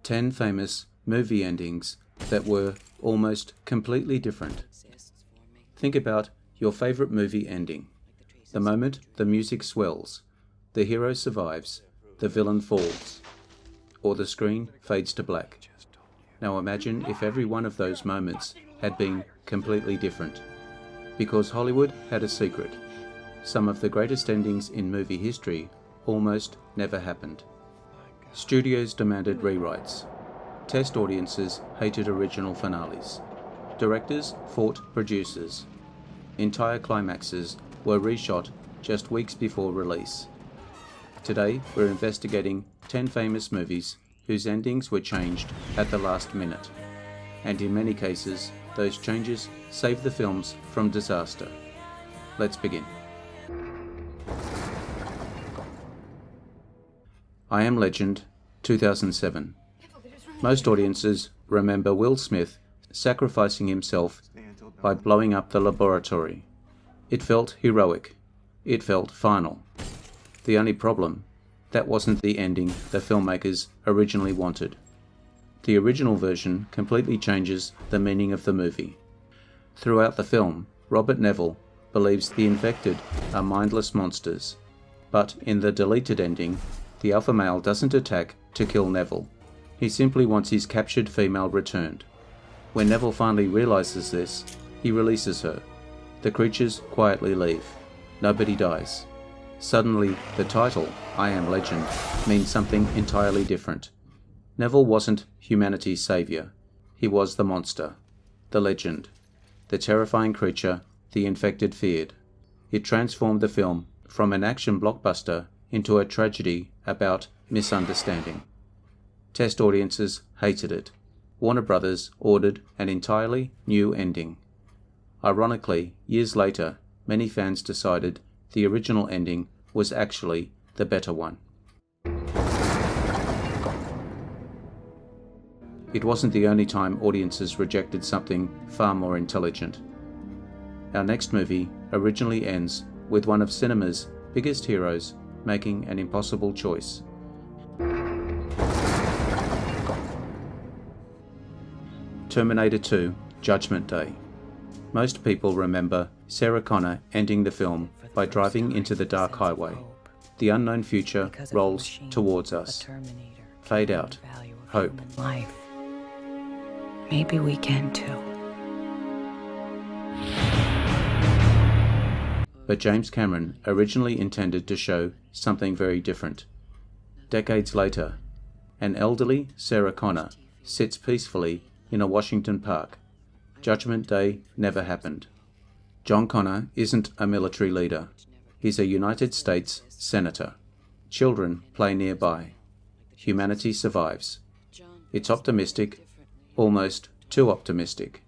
10 famous movie endings that were almost completely different. Think about your favorite movie ending. The moment the music swells, the hero survives, the villain falls, or the screen fades to black. Now imagine if every one of those moments had been completely different. Because Hollywood had a secret. Some of the greatest endings in movie history almost never happened. Studios demanded rewrites. Test audiences hated original finales. Directors fought producers. Entire climaxes were reshot just weeks before release. Today, we're investigating 10 famous movies whose endings were changed at the last minute. And in many cases, those changes saved the films from disaster. Let's begin. I Am Legend, 2007. Most audiences remember Will Smith sacrificing himself by blowing up the laboratory. It felt heroic. It felt final. The only problem, that wasn't the ending the filmmakers originally wanted. The original version completely changes the meaning of the movie. Throughout the film, Robert Neville believes the infected are mindless monsters, but in the deleted ending, the alpha male doesn't attack to kill Neville. He simply wants his captured female returned. When Neville finally realizes this, he releases her. The creatures quietly leave. Nobody dies. Suddenly, the title, I Am Legend, means something entirely different. Neville wasn't humanity's savior. He was the monster, the legend, the terrifying creature the infected feared. It transformed the film from an action blockbuster into a tragedy about misunderstanding. Test audiences hated it. Warner Brothers ordered an entirely new ending. Ironically, years later, many fans decided the original ending was actually the better one. It wasn't the only time audiences rejected something far more intelligent. Our next movie originally ends with one of cinema's biggest heroes making an impossible choice. Terminator 2: Judgment Day. Most people remember Sarah Connor ending the film by driving into the dark highway. The unknown future rolls towards us. Fade out. Hope. Life. Maybe we can too. But James Cameron originally intended to show something very different. Decades later, an elderly Sarah Connor sits peacefully in a Washington park. Judgment Day never happened. John Connor isn't a military leader. He's a United States senator. Children play nearby. Humanity survives. It's optimistic, almost too optimistic.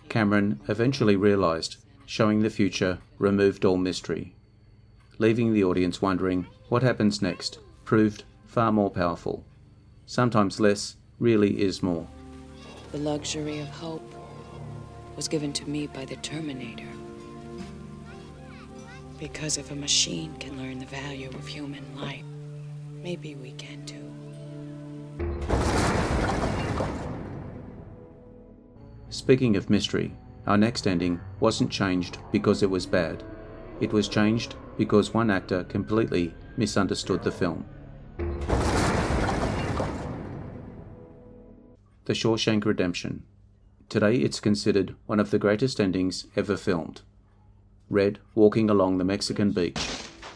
Cameron eventually realized showing the future removed all mystery. Leaving the audience wondering what happens next proved far more powerful. Sometimes less really is more. The luxury of hope was given to me by the Terminator. Because if a machine can learn the value of human life, maybe we can too. Speaking of mystery, our next ending wasn't changed because it was bad. It was changed because one actor completely misunderstood the film. The Shawshank Redemption. Today it's considered one of the greatest endings ever filmed. Red walking along the Mexican beach,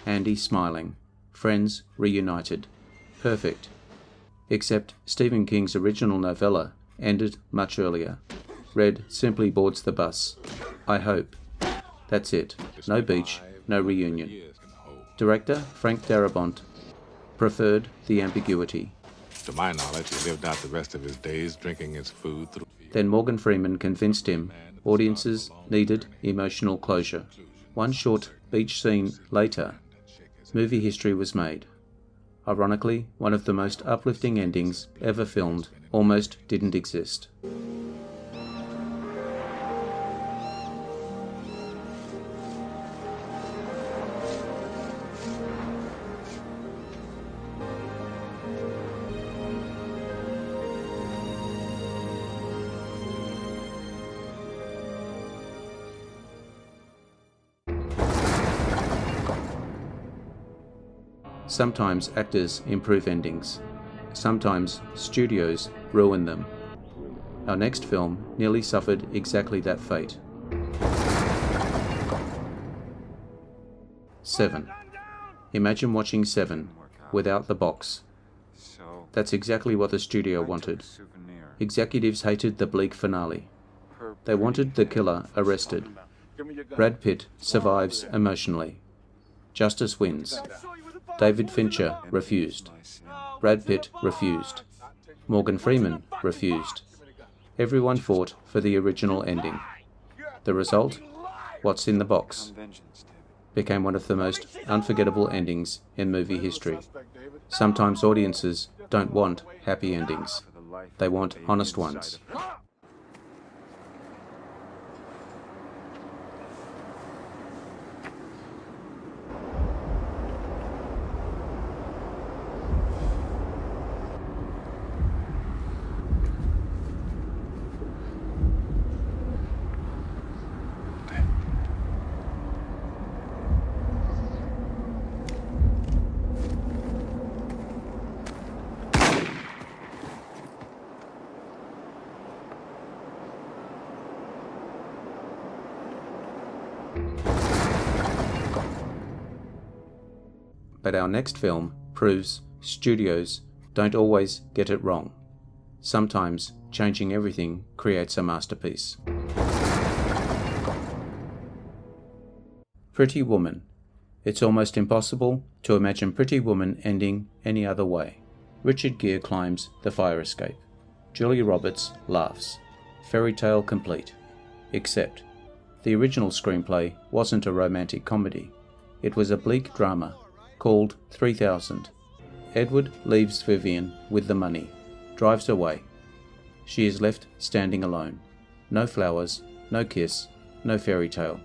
Andy smiling, friends reunited. Perfect. Except Stephen King's original novella ended much earlier. Red simply boards the bus. I hope. That's it. No beach, no reunion. Director Frank Darabont preferred the ambiguity. To my knowledge, he lived out the rest of his days drinking his food through... Then Morgan Freeman convinced him audiences needed emotional closure. One short beach scene later, movie history was made. Ironically, one of the most uplifting endings ever filmed almost didn't exist. Sometimes actors improve endings. Sometimes studios ruin them. Our next film nearly suffered exactly that fate. 7. Imagine watching 7 without the box. That's exactly what the studio wanted. Executives hated the bleak finale. They wanted the killer arrested. Brad Pitt survives emotionally. Justice wins. David Fincher refused. Brad Pitt refused. Morgan Freeman refused. Everyone fought for the original ending. The result, What's in the Box, became one of the most unforgettable endings in movie history. Sometimes audiences don't want happy endings. They want honest ones. But our next film proves studios don't always get it wrong. Sometimes changing everything creates a masterpiece. Pretty Woman. It's almost impossible to imagine Pretty Woman ending any other way. Richard Gere climbs the fire escape. Julia Roberts laughs. Fairy tale complete. Except, the original screenplay wasn't a romantic comedy. It was a bleak drama called 3000. Edward leaves Vivian with the money, drives away. She is left standing alone. No flowers, no kiss, no fairy tale.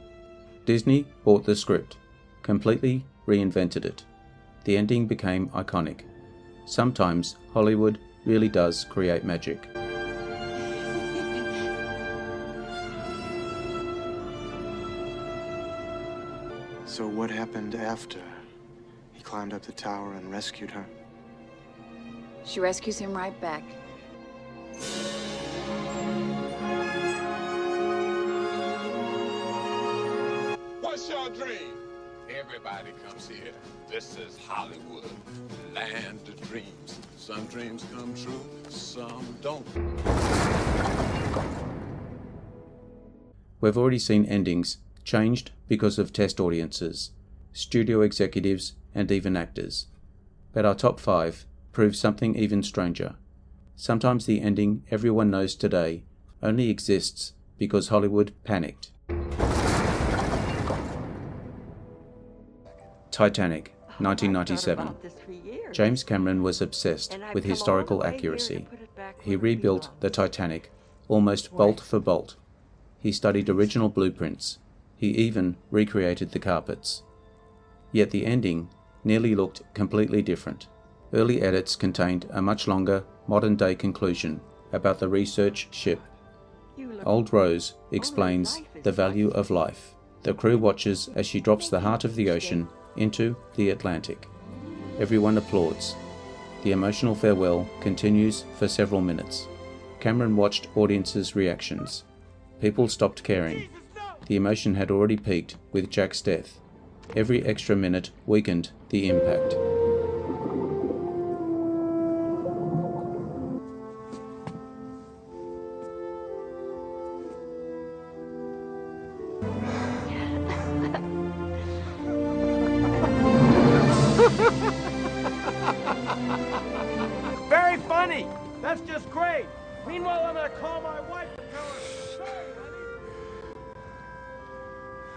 Disney bought the script, completely reinvented it. The ending became iconic. Sometimes Hollywood really does create magic. So what happened after? He climbed up the tower and rescued her. She rescues him right back. What's your dream? Everybody comes here. This is Hollywood, land of dreams. Some dreams come true, some don't. We've already seen endings changed because of test audiences, studio executives, and even actors. But our top 5 proves something even stranger. Sometimes the ending everyone knows today only exists because Hollywood panicked. Titanic, 1997. James Cameron was obsessed with historical accuracy. He rebuilt the Titanic almost bolt for bolt. He studied original blueprints. He even recreated the carpets. Yet the ending nearly looked completely different. Early edits contained a much longer, modern-day conclusion about the research ship. Old Rose explains the value of life. The crew watches as she drops the heart of the ocean into the Atlantic. Everyone applauds. The emotional farewell continues for several minutes. Cameron watched audiences' reactions. People stopped caring. The emotion had already peaked with Jack's death. Every extra minute weakened the impact. Very funny! That's just great! Meanwhile, I'm gonna call my wife and tell her, "Hey, honey."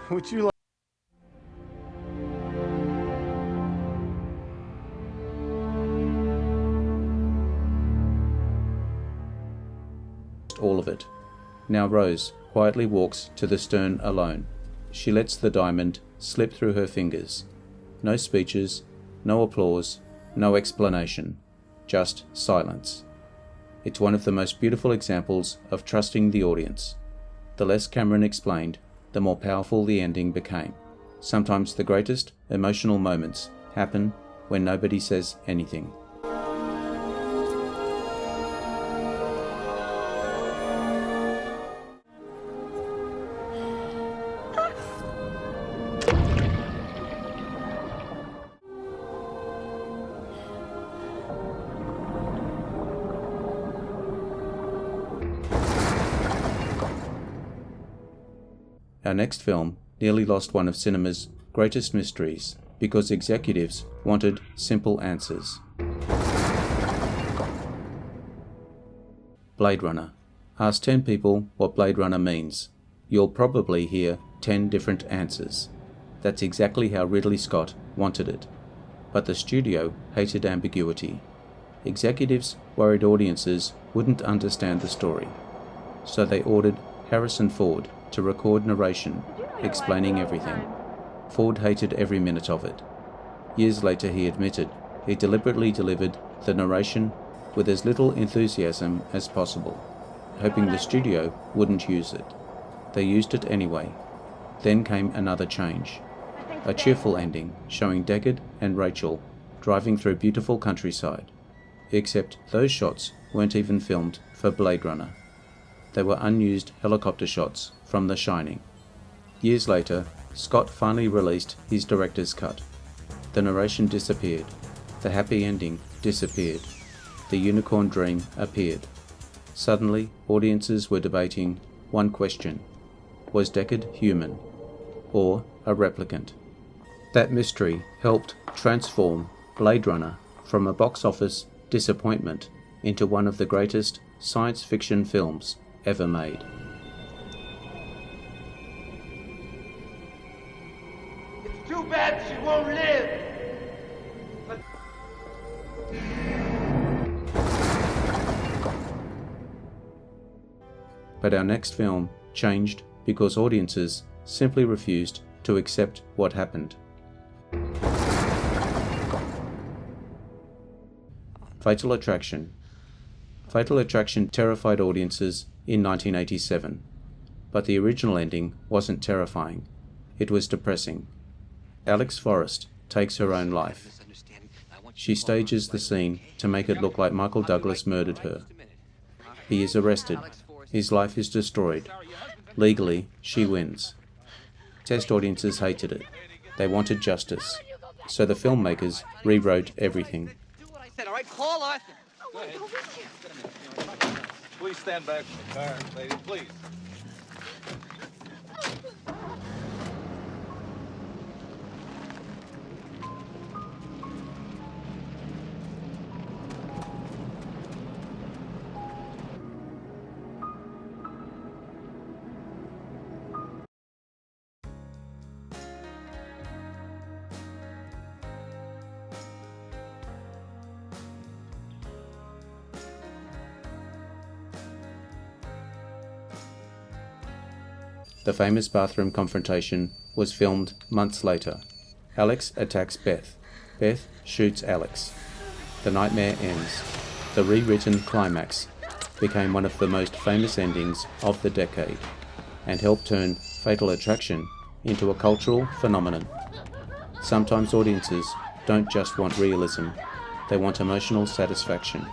Would you like... All of it. Now Rose quietly walks to the stern alone. She lets the diamond slip through her fingers. No speeches, no applause, no explanation, just silence. It's one of the most beautiful examples of trusting the audience. The less Cameron explained, the more powerful the ending became. Sometimes the greatest emotional moments happen when nobody says anything. Our next film nearly lost one of cinema's greatest mysteries because executives wanted simple answers. Blade Runner. Ask 10 people what Blade Runner means. You'll probably hear 10 different answers. That's exactly how Ridley Scott wanted it. But the studio hated ambiguity. Executives worried audiences wouldn't understand the story. So they ordered Harrison Ford to record narration explaining everything. Ford hated every minute of it. Years later he admitted he deliberately delivered the narration with as little enthusiasm as possible, hoping the studio wouldn't use it. They used it anyway. Then came another change. A cheerful ending showing Deckard and Rachel driving through beautiful countryside. Except those shots weren't even filmed for Blade Runner. They were unused helicopter shots from The Shining. Years later, Scott finally released his director's cut. The narration disappeared. The happy ending disappeared. The unicorn dream appeared. Suddenly, audiences were debating one question. Was Deckard human? Or a replicant? That mystery helped transform Blade Runner from a box office disappointment into one of the greatest science fiction films ever made. It's too bad she won't live. But our next film changed because audiences simply refused to accept what happened. Fatal Attraction. Fatal Attraction terrified audiences in 1987, but the original ending wasn't terrifying. It was depressing. Alex Forrest takes her own life. She stages the scene to make it look like Michael Douglas murdered her. He is arrested. His life is destroyed. Legally, she wins. Test audiences hated it. They wanted justice. So the filmmakers rewrote everything. Do what I said, all right? Call Arthur. Go ahead. Please stand back from the car, lady, please. The famous bathroom confrontation was filmed months later. Alex attacks Beth. Beth shoots Alex. The nightmare ends. The rewritten climax became one of the most famous endings of the decade and helped turn Fatal Attraction into a cultural phenomenon. Sometimes audiences don't just want realism, they want emotional satisfaction.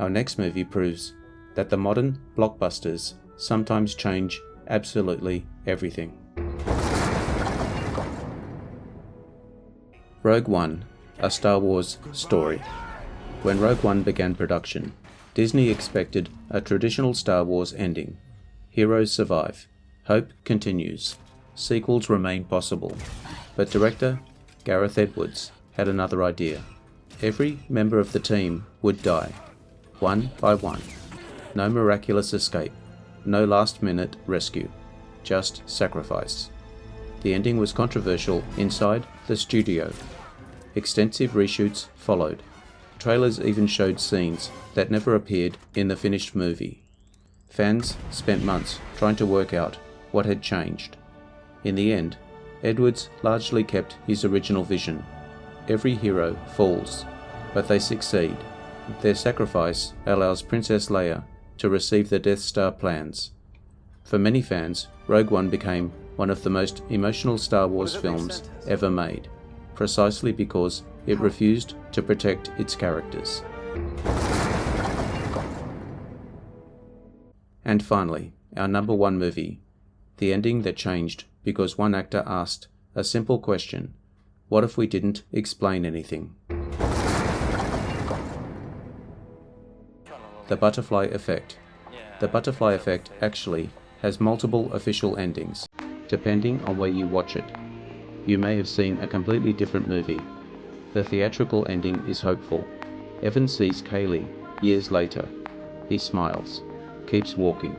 Our next movie proves that the modern blockbusters sometimes change absolutely everything. Rogue One, a Star Wars story. When Rogue One began production, Disney expected a traditional Star Wars ending. Heroes survive. Hope continues. Sequels remain possible. But director Gareth Edwards had another idea. Every member of the team would die, one by one. No miraculous escape, no last-minute rescue, just sacrifice. The ending was controversial inside the studio. Extensive reshoots followed. Trailers even showed scenes that never appeared in the finished movie. Fans spent months trying to work out what had changed. In the end, Edwards largely kept his original vision. Every hero falls, but they succeed. Their sacrifice allows Princess Leia to receive the Death Star plans. For many fans, Rogue One became one of the most emotional Star Wars films ever made, precisely because it refused to protect its characters. And finally, our number one movie, the ending that changed because one actor asked a simple question: what if we didn't explain anything? The Butterfly Effect. The Butterfly Effect actually has multiple official endings, depending on where you watch it. You may have seen a completely different movie. The theatrical ending is hopeful. Evan sees Kaylee years later. He smiles, keeps walking.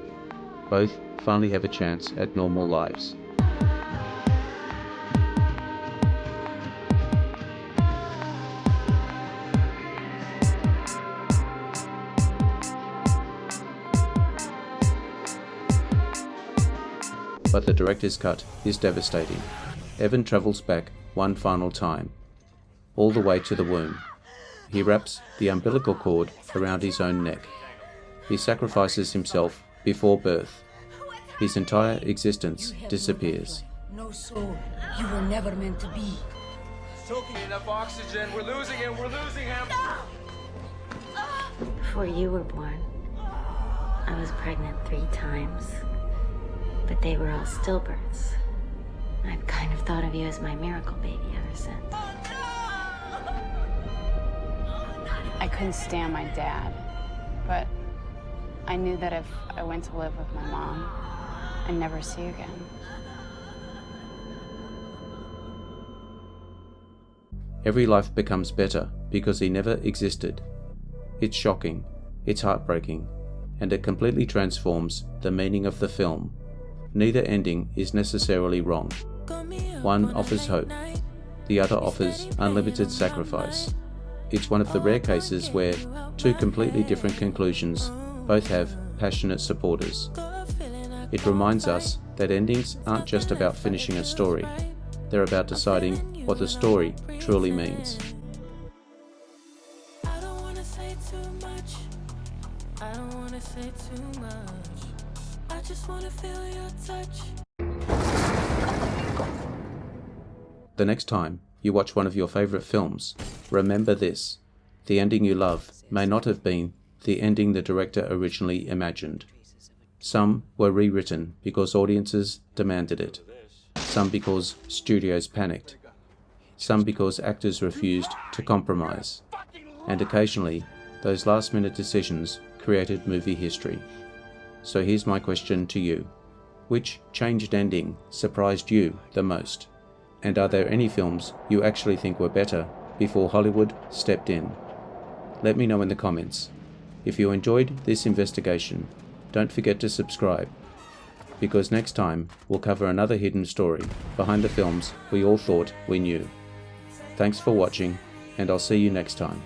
Both finally have a chance at normal lives. But the director's cut is devastating. Evan travels back one final time, all the way to the womb. He wraps the umbilical cord around his own neck. He sacrifices himself before birth. His entire existence disappears. No soul. You were never meant to be. Soaking enough oxygen. We're losing him. We're losing him. Before you were born, I was pregnant 3 times. But they were all stillbirths. I've kind of thought of you as my miracle baby ever since. I couldn't stand my dad, but I knew that if I went to live with my mom, I'd never see you again. Every life becomes better because he never existed. It's shocking, it's heartbreaking, and it completely transforms the meaning of the film. Neither ending is necessarily wrong. One offers hope, the other offers unlimited sacrifice. It's one of the rare cases where two completely different conclusions both have passionate supporters. It reminds us that endings aren't just about finishing a story, they're about deciding what the story truly means. I don't wanna say too much. I don't wanna say too much. I just wanna feel your touch. The next time you watch one of your favorite films, remember this: the ending you love may not have been the ending the director originally imagined. Some were rewritten because audiences demanded it. Some because studios panicked. Some because actors refused to compromise. And occasionally, those last-minute decisions created movie history. So here's my question to you. Which changed ending surprised you the most? And are there any films you actually think were better before Hollywood stepped in? Let me know in the comments. If you enjoyed this investigation, don't forget to subscribe, because next time we'll cover another hidden story behind the films we all thought we knew. Thanks for watching, and I'll see you next time.